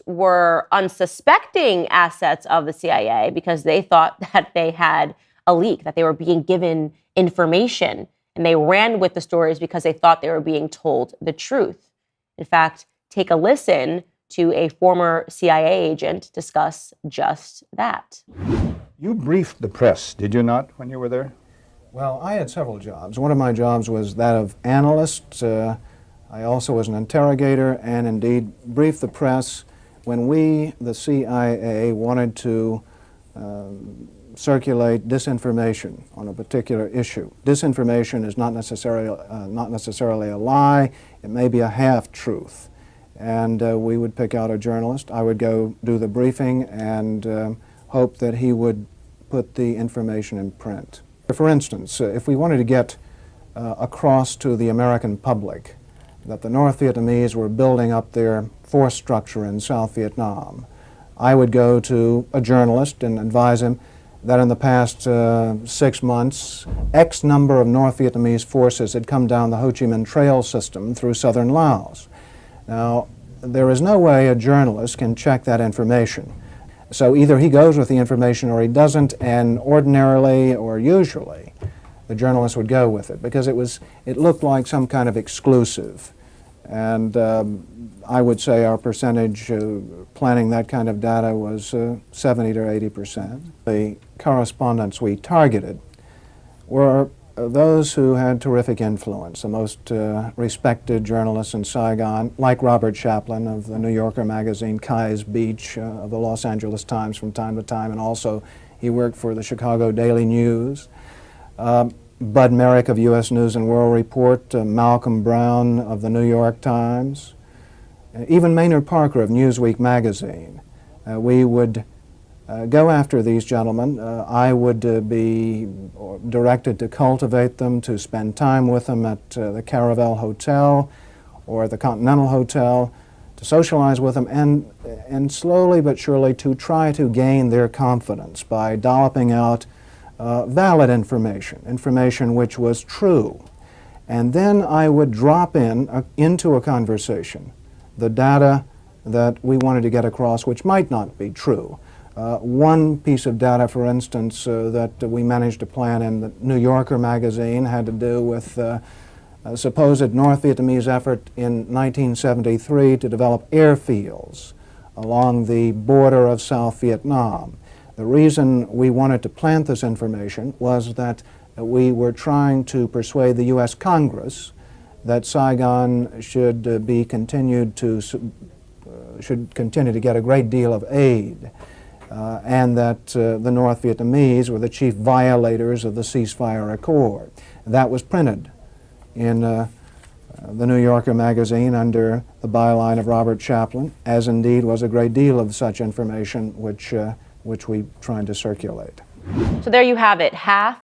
were unsuspecting assets of the CIA because they thought that they had a leak, that they were being given information, and they ran with the stories because they thought they were being told the truth. In fact, take a listen to a former CIA agent discuss just that. You briefed the press, did you not, when you were there? Well, I had several jobs. One of my jobs was that of analyst. I also was an interrogator and indeed briefed the press when we, the CIA, wanted to circulate disinformation on a particular issue. Disinformation is not necessarily a lie. It may be a half-truth. And we would pick out a journalist. I would go do the briefing and hope that he would put the information in print. For instance, if we wanted to get across to the American public that the North Vietnamese were building up their force structure in South Vietnam, I would go to a journalist and advise him that in the past 6 months, X number of North Vietnamese forces had come down the Ho Chi Minh Trail system through southern Laos. Now, there is no way a journalist can check that information. So either he goes with the information or he doesn't, and ordinarily or usually the journalist would go with it because it looked like some kind of exclusive. And I would say our percentage planning that kind of data was 70 to 80%. The correspondents we targeted were those who had terrific influence, the most respected journalists in Saigon, like Robert Chaplin of the New Yorker magazine, Kai's Beach of the Los Angeles Times from time to time, and also he worked for the Chicago Daily News. Bud Merrick of U.S. News and World Report, Malcolm Brown of the New York Times, even Maynard Parker of Newsweek magazine. We would go after these gentlemen. I would be directed to cultivate them, to spend time with them at the Caravel Hotel or the Continental Hotel, to socialize with them, and slowly but surely to try to gain their confidence by dolloping out valid information which was true. And then I would drop into a conversation the data that we wanted to get across which might not be true. One piece of data, for instance, that we managed to plant in the New Yorker magazine had to do with a supposed North Vietnamese effort in 1973 to develop airfields along the border of South Vietnam. The reason we wanted to plant this information was that we were trying to persuade the U.S. Congress that Saigon should continue to get a great deal of aid, and that the North Vietnamese were the chief violators of the ceasefire accord. That was printed in the New Yorker magazine under the byline of Robert Chaplin, as indeed was a great deal of such information which we tried to circulate. So there you have it, half